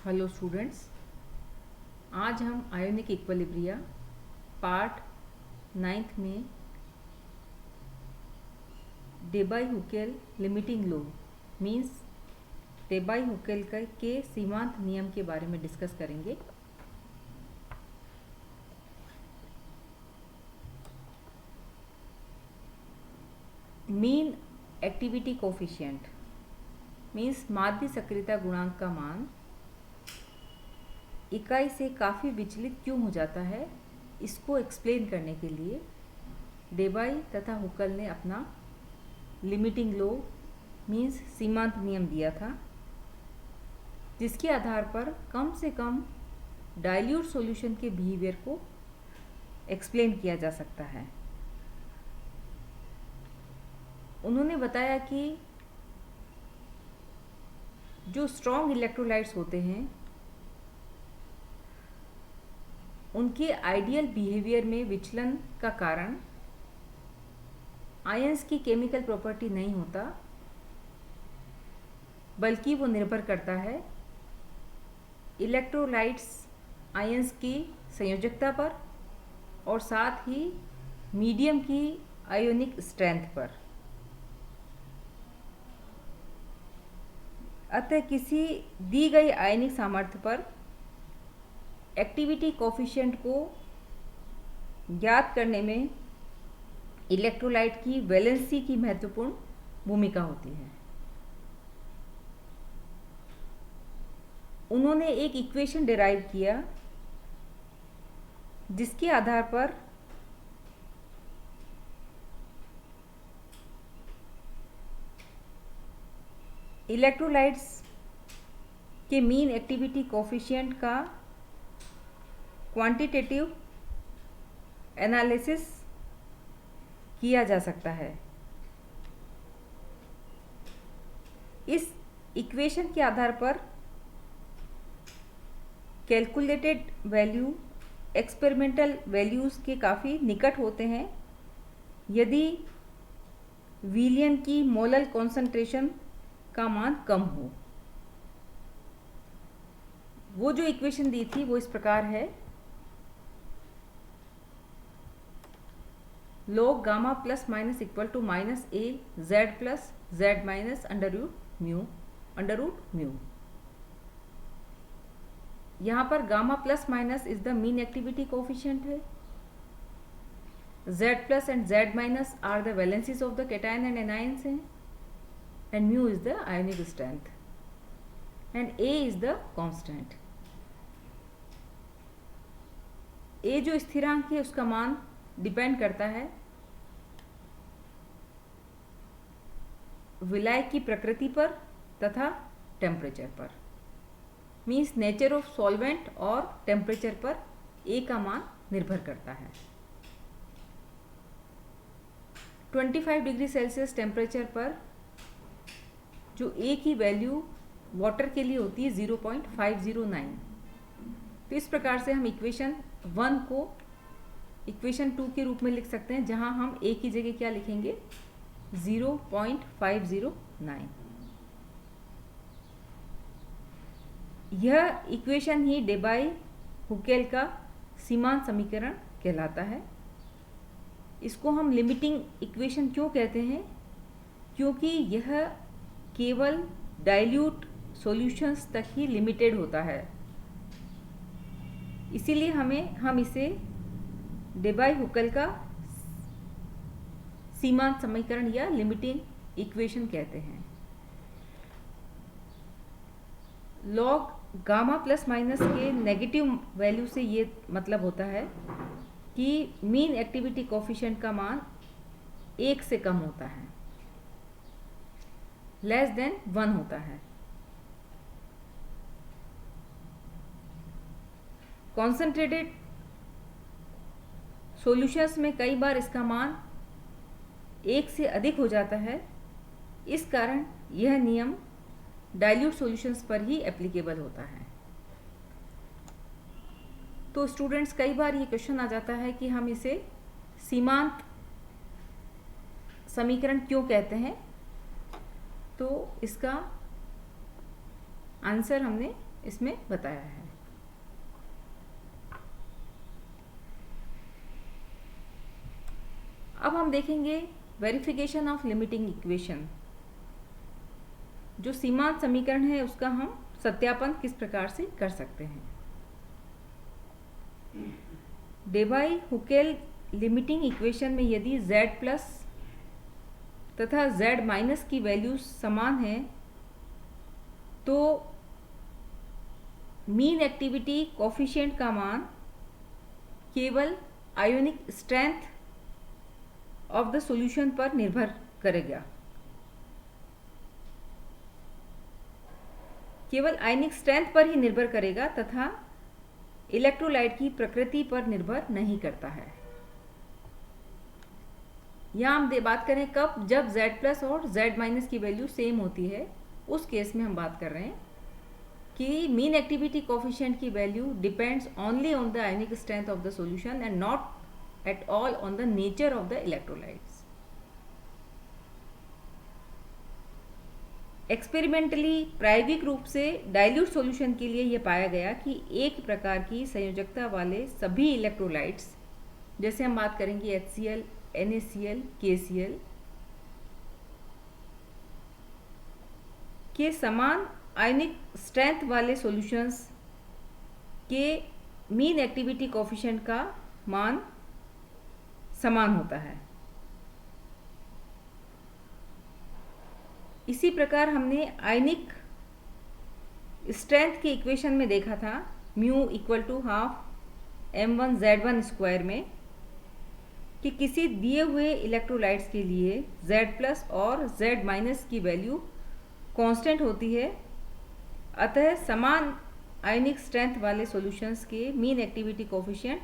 Hello students, आज हम ionic equilibria part 9th में डेबाई-हुकेल लिमिटिंग लो मीन्स डेबाई-हुकेल के सीमांत नियम के बारे में डिस्कस करेंगे। मीन एक्टिविटी कोफिशिएंट मीन्स माध्य सक्रियता गुणांक का मान इकाई से काफ़ी विचलित क्यों हो जाता है, इसको एक्सप्लेन करने के लिए डेबाई तथा हुकेल ने अपना लिमिटिंग लो मीन्स सीमांत नियम दिया था, जिसके आधार पर कम से कम डाइल्यूट सॉल्यूशन के बिहेवियर को एक्सप्लेन किया जा सकता है। उन्होंने बताया कि जो स्ट्रॉन्ग इलेक्ट्रोलाइट्स होते हैं उनके आइडियल बिहेवियर में विचलन का कारण आयंस की केमिकल प्रॉपर्टी नहीं होता, बल्कि वो निर्भर करता है इलेक्ट्रोलाइट्स आयंस की संयोजकता पर और साथ ही मीडियम की आयोनिक स्ट्रेंथ पर। अतः किसी दी गई आयनिक सामर्थ्य पर एक्टिविटी कोफिशिएंट को ज्ञात करने में इलेक्ट्रोलाइट की वैलेंसी की महत्वपूर्ण भूमिका होती है। उन्होंने एक इक्वेशन डिराइव किया जिसके आधार पर इलेक्ट्रोलाइट्स के मीन एक्टिविटी कोफिशिएंट का क्वांटिटेटिव एनालिसिस किया जा सकता है। इस इक्वेशन के आधार पर कैलकुलेटेड वैल्यू एक्सपेरिमेंटल वैल्यूज़ के काफ़ी निकट होते हैं यदि विलयन की मोलल कॉन्सेंट्रेशन का मान कम हो। वो जो इक्वेशन दी थी वो इस प्रकार है, log gamma plus minus equal to minus A Z plus Z minus under root mu. यहाँ पर gamma plus minus is the mean activity coefficient है, z plus and z minus are the valencies of the cation and anions हैं, and mu is the ionic strength and a is the constant. a जो स्थिरांक है उसका मान depend करता है विलाय की प्रकृति पर तथा टेम्परेचर पर, मीन्स नेचर ऑफ सॉल्वेंट और टेम्परेचर पर a का मान निर्भर करता है। 25 डिग्री सेल्सियस टेम्परेचर पर जो a की वैल्यू वाटर के लिए होती है 0.509। तो इस प्रकार से हम इक्वेशन 1 को इक्वेशन 2 के रूप में लिख सकते हैं, जहां हम a की जगह क्या लिखेंगे 0.509। यह इक्वेशन ही डेबाई-हुकेल का सीमांत समीकरण कहलाता है। इसको हम लिमिटिंग इक्वेशन क्यों कहते हैं, क्योंकि यह केवल डाइल्यूट सॉल्यूशंस तक ही लिमिटेड होता है, इसीलिए हम इसे डेबाई-हुकेल का सीमांत समीकरण या लिमिटिंग इक्वेशन कहते हैं। लॉग गामा प्लस माइनस के नेगेटिव वैल्यू से ये मतलब होता है कि मीन एक्टिविटी कोफिशिएंट का मान 1 से कम होता है, लेस देन 1 होता है। कॉन्सेंट्रेटेड सॉल्यूशंस में कई बार इसका मान 1 से अधिक हो जाता है, इस कारण यह नियम डाइल्यूट सॉल्यूशंस पर ही एप्लीकेबल होता है। तो स्टूडेंट्स, कई बार ये क्वेश्चन आ जाता है कि हम इसे सीमांत समीकरण क्यों कहते हैं, तो इसका आंसर हमने इसमें बताया है। अब हम देखेंगे वेरिफिकेशन ऑफ लिमिटिंग इक्वेशन। जो सीमांत समीकरण है उसका हम सत्यापन किस प्रकार से कर सकते हैं। डेबाई-हुकेल लिमिटिंग इक्वेशन में यदि z प्लस तथा z माइनस की वैल्यूज समान है तो मीन एक्टिविटी कोफिशिएंट का मान केवल ionic strength of the solution पर निर्भर करेगा, केवल आयनिक स्ट्रेंथ पर ही निर्भर करेगा तथा इलेक्ट्रोलाइट की प्रकृति पर निर्भर नहीं करता है। यहाँ हम बात करें कब, जब Z प्लस और Z माइनस की वैल्यू सेम होती है, उस केस में हम बात कर रहे हैं कि मीन एक्टिविटी कोफिशिएंट की value depends only on the ionic strength of the solution and not at all on the nature of the electrolytes. Experimentally प्रायोगिक रूप से डाइल्यूट सॉल्यूशन के लिए यह पाया गया कि एक प्रकार की संयोजकता वाले सभी इलेक्ट्रोलाइट्स, जैसे हम बात करेंगे HCl, NaCl, KCl के समान आयनिक स्ट्रेंथ वाले सॉल्यूशंस के मीन एक्टिविटी कोफिशिएंट का मान समान होता है। इसी प्रकार हमने आयनिक स्ट्रेंथ के इक्वेशन में देखा था mu equal to half m1z1 square में कि किसी दिए हुए इलेक्ट्रोलाइट्स के लिए Z प्लस और Z माइनस की वैल्यू कांस्टेंट होती है, अतः समान आयनिक स्ट्रेंथ वाले सॉल्यूशंस के मीन एक्टिविटी कोफिशिएंट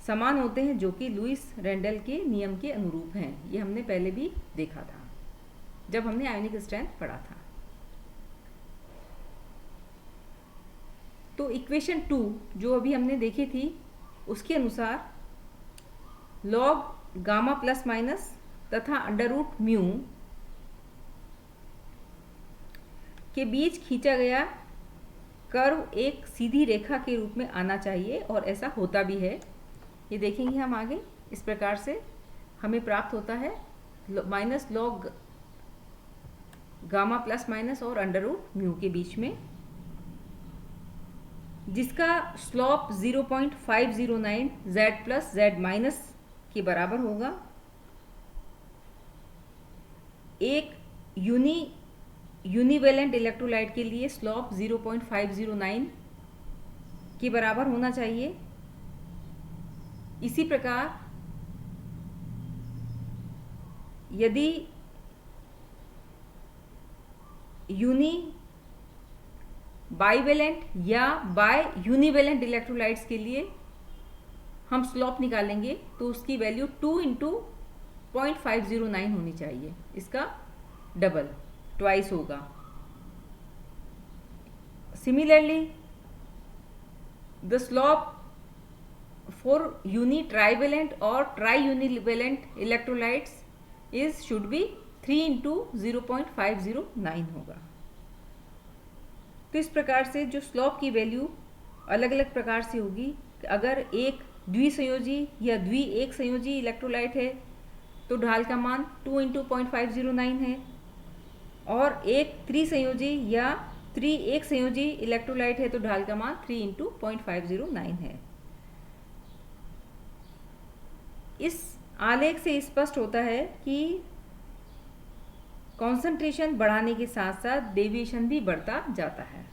समान होते हैं, जो कि लुईस रेंडल के नियम के अनुरूप हैं। ये हमने पहले भी देखा था जब हमने आयनिक स्ट्रेंथ पढ़ा था। तो इक्वेशन 2 जो अभी हमने देखी थी उसके अनुसार लॉग गामा प्लस माइनस तथा अंडर रूट म्यू के बीच खींचा गया कर्व एक सीधी रेखा के रूप में आना चाहिए, और ऐसा होता भी है। ये देखेंगे हम आगे। इस प्रकार से हमें प्राप्त होता है minus log gamma plus minus और अंडर रूट म्यू के बीच में, जिसका slope 0.509 Z plus Z minus के बराबर होगा। एक यूनिवेलेंट इलेक्ट्रोलाइट के लिए स्लोप 0.509 के बराबर होना चाहिए। इसी प्रकार यदि बाइवेलेंट या बाय यूनिवेलेंट इलेक्ट्रोलाइट्स के लिए हम स्लोप निकालेंगे तो उसकी वैल्यू 2 × 0.509 होनी चाहिए, इसका डबल ट्वाइस होगा। Similarly the slope for trivalent और ट्राई यूनिवेलेंट इलेक्ट्रोलाइट्स शुड बी 3 × 0.509 होगा। तो इस प्रकार से जो स्लोप की वैल्यू अलग अलग प्रकार से होगी। अगर एक द्विसंयोजी या एक संयोजी इलेक्ट्रोलाइट है तो ढाल का मान 2 × 0.509 है, और एक त्रिसंयोजी या एक संयोजी इलेक्ट्रोलाइट है तो ढाल का मान 3 × 0.509 है। इस आलेख से स्पष्ट होता है कि कॉन्सेंट्रेशन बढ़ाने के साथ साथ डेविएशन भी बढ़ता जाता है,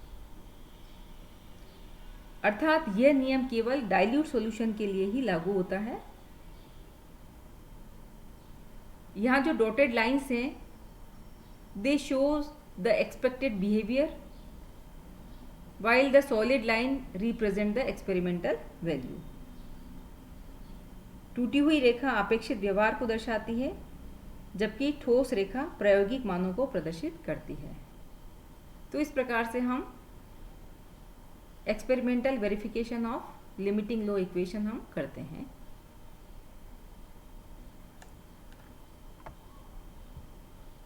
अर्थात यह नियम केवल डाइल्यूट सॉल्यूशन के लिए ही लागू होता है। यहाँ जो डॉटेड लाइंस हैं दे shows the expected behaviour while the solid line represent the experimental value। टूटी हुई रेखा अपेक्षित व्यवहार को दर्शाती है, जबकि ठोस रेखा प्रायोगिक मानों को प्रदर्शित करती है। तो इस प्रकार से हम experimental verification of limiting low equation हम करते हैं।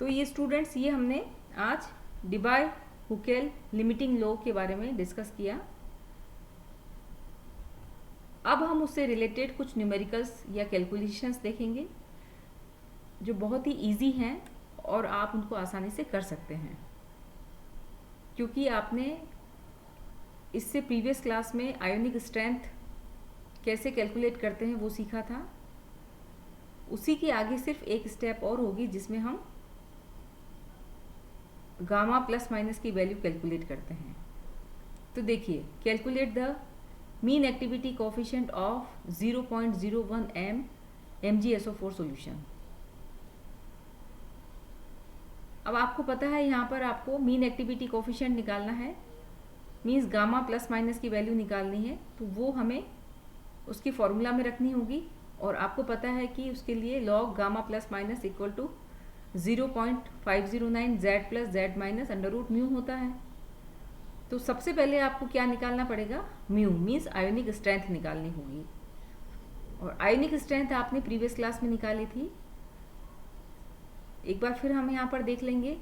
तो ये स्टूडेंट्स, ये हमने आज हुकेल लिमिटिंग लॉ के बारे में डिस्कस किया। अब हम उससे रिलेटेड कुछ न्यूमेरिकल्स या कैलकुलेशंस देखेंगे जो बहुत ही इजी हैं और आप उनको आसानी से कर सकते हैं, क्योंकि आपने इससे प्रीवियस क्लास में आयोनिक स्ट्रेंथ कैसे कैलकुलेट करते हैं वो सीखा था। उसी के आगे सिर्फ एक स्टेप और होगी जिसमें हम गामा प्लस माइनस की वैल्यू कैलकुलेट करते हैं। तो देखिए, calculate the mean activity coefficient of 0.01 MgSO4 solution. अब आपको पता है यहाँ पर आपको मीन एक्टिविटी कोफिशिएंट निकालना है, मीन्स गामा प्लस माइनस की वैल्यू निकालनी है, तो वो हमें उसकी फॉर्मूला में रखनी होगी। और आपको पता है कि उसके लिए log gamma plus minus equal to 0.509 Z plus Z minus under root mu होता है। तो सबसे पहले आपको क्या निकालना पड़ेगा, म्यू, मीन्स आयोनिक स्ट्रेंथ निकालनी होगी। और आयोनिक स्ट्रेंथ आपने प्रीवियस क्लास में निकाली थी। एक बार फिर हम यहाँ पर देख लेंगे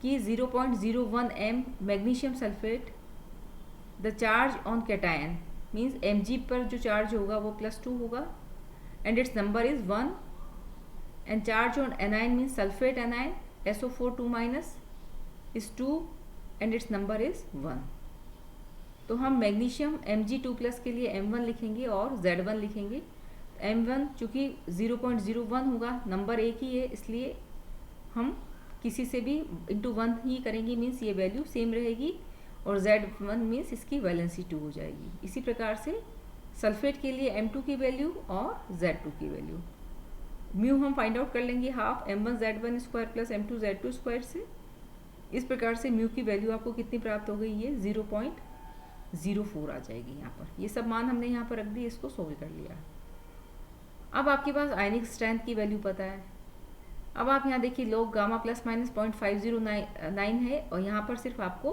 कि 0.01 M magnesium sulphate, the charge on cation means Mg पर जो चार्ज होगा वो +2 होगा and it's number is 1, and charge on A9 means sulphate A9 SO4 2- is 2 and it's number is 1। तो हम मैग्नीशियम Mg2+ के लिए M1 लिखेंगे और Z1 लिखेंगे। M1 चूँकि 0.01 होगा, नंबर एक ही है, इसलिए हम किसी से भी इंटू 1 ही करेंगे, मीन्स ये वैल्यू सेम रहेगी। और Z1 मीन्स इसकी वैलेंसी 2 हो जाएगी। इसी प्रकार से सल्फेट के लिए M2 की वैल्यू और Z2 की वैल्यू। म्यू हम फाइंड आउट कर लेंगे half M1 Z1 square plus M2 Z2 square से। इस प्रकार से म्यू की वैल्यू आपको कितनी प्राप्त हो गई, ये 0.04 आ जाएगी। यहाँ पर ये सब मान हमने यहाँ पर रख दी, इसको सोल्व कर लिया। अब आपके पास आयनिक स्ट्रेंथ की वैल्यू पता है। अब आप यहाँ देखिए, लॉग गामा प्लस माइनस 0.509 है और यहाँ पर सिर्फ आपको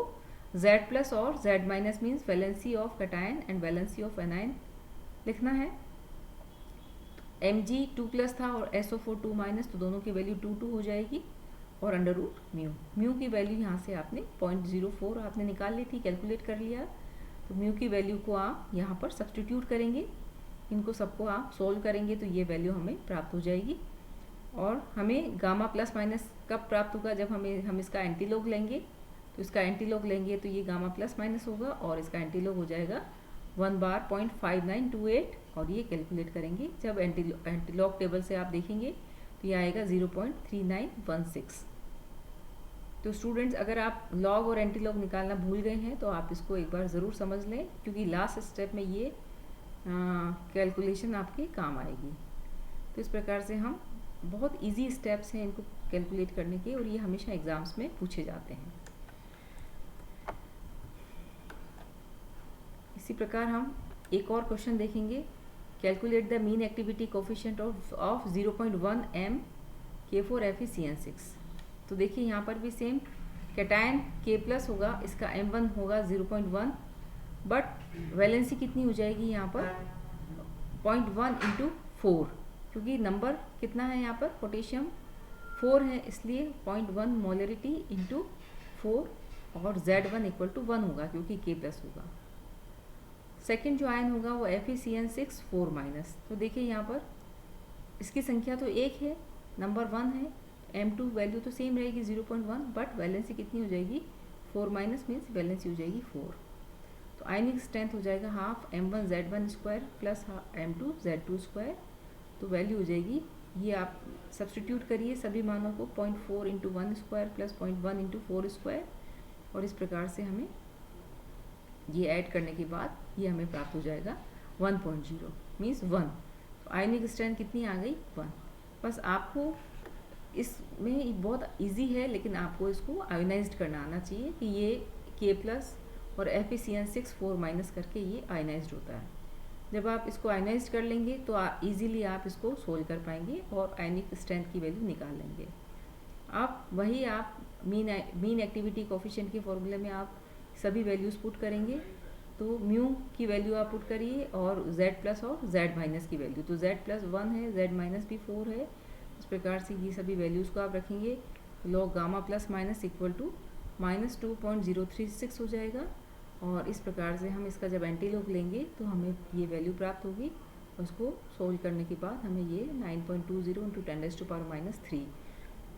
Z प्लस और Z minus means valency of cation and valency of anion लिखना है। Mg 2+ था और SO4 2-, तो दोनों की वैल्यू 2 हो जाएगी और अंडर रूट म्यू। म्यू की वैल्यू यहाँ से आपने 0.04 आपने निकाल ली थी, कैलकुलेट कर लिया। तो म्यू की वैल्यू को आप यहाँ पर सब्सटीट्यूट करेंगे, इनको सबको आप सोल्व करेंगे तो ये वैल्यू हमें प्राप्त हो जाएगी। और हमें गामा प्लस माइनस कब प्राप्त होगा, जब हम इसका एंटीलॉग लेंगे। तो इसका एंटीलॉग लेंगे तो ये गामा प्लस माइनस होगा और इसका एंटीलॉग हो जाएगा 1 बार 0.5928 और ये कैलकुलेट करेंगे। जब एंटीलॉग टेबल से आप देखेंगे तो ये आएगा 0.3916। तो स्टूडेंट्स, अगर आप लॉग और एंटीलॉग निकालना भूल गए हैं तो आप इसको एक बार ज़रूर समझ लें, क्योंकि लास्ट स्टेप में ये कैलकुलेशन आपके काम आएगी। तो इस प्रकार से हम बहुत इजी स्टेप्स हैं इनको कैलकुलेट करने के, और ये हमेशा एग्जाम्स में पूछे जाते हैं। इसी प्रकार हम एक और क्वेश्चन देखेंगे, calculate the mean activity coefficient of 0.1 M K4Fe-CN6। तो देखिए यहाँ पर भी सेम, कैटायन K+ होगा, इसका M1 होगा 0.1, बट वैलेंसी कितनी हो जाएगी यहाँ पर 0.1 × 4, क्योंकि नंबर कितना है यहाँ पर, पोटेशियम 4 है, इसलिए 0.1 मोलरिटी × 4 और Z1 = 1 होगा क्योंकि K+ होगा। सेकेंड जो आयन होगा वो Fe-CN6 4-। तो देखिए यहाँ पर इसकी संख्या तो एक है, नंबर 1 है, M2 वैल्यू तो सेम रहेगी 0.1, बट वैलेंसी कितनी हो जाएगी 4- मीन्स वैलेंसी हो जाएगी 4। तो आयनिक स्ट्रेंथ हो जाएगा half M1 Z1 square plus M2 Z2 square. तो वैल्यू हो जाएगी, ये आप सब्सटीट्यूट करिए सभी मानों को, 0.4 × 1 स्क्वायर प्लस 0.1 × 4 स्क्वायर, और इस प्रकार से हमें ये ऐड करने के बाद ये हमें प्राप्त हो जाएगा 1.0 मीन्स 1। तो आयनिक स्ट्रेंथ कितनी आ गई 1। बस आपको इसमें बहुत इजी है, लेकिन आपको इसको आयोनाइज्ड करना आना चाहिए कि ये K+ और Fe-CN6 4- करके ये आयोनाइज्ड होता है। जब आप इसको आयोनाइज्ड कर लेंगे तो इजीली आप इसको सोल्व कर पाएंगे और आयनिक स्ट्रेंथ की वैल्यू निकाल लेंगे। आप मीन एक्टिविटी कोफिशिएंट के फॉर्मूले में आप सभी वैल्यूज़ पुट करेंगे। तो म्यू की वैल्यू आप पुट करिए और Z+ और Z- की वैल्यू, तो Z+ 1 है, Z- भी 4 है। इस प्रकार से ये सभी वैल्यूज़ को आप रखेंगे। Log gamma plus minus equal to -2.036 हो जाएगा। और इस प्रकार से हम इसका जब एंटीलोग लेंगे तो हमें ये वैल्यू प्राप्त होगी। उसको सोल्व करने के बाद हमें ये 9.20 इंटू 10⁻³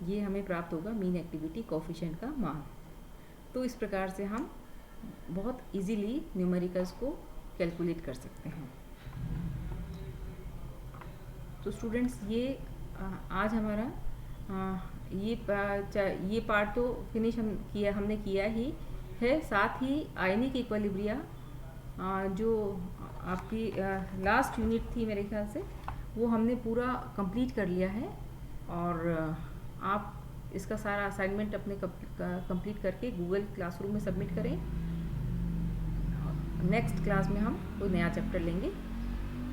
ये हमें प्राप्त होगा मीन एक्टिविटी कोफिशिएंट का मान। तो इस प्रकार से हम बहुत इजीली न्यूमेरिकल्स को कैलकुलेट कर सकते हैं। तो स्टूडेंट्स ये आज हमारा ये पार्ट तो फिनिश हमने किया ही है। साथ ही आयनिक इक्विलिब्रिया जो आपकी लास्ट यूनिट थी मेरे ख्याल से, वो हमने पूरा कंप्लीट कर लिया है। और आप इसका सारा असाइनमेंट अपने कंप्लीट करके गूगल क्लासरूम में सबमिट करें। नेक्स्ट क्लास में हम कोई नया चैप्टर लेंगे।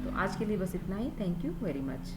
तो आज के लिए बस इतना ही। Thank you very much.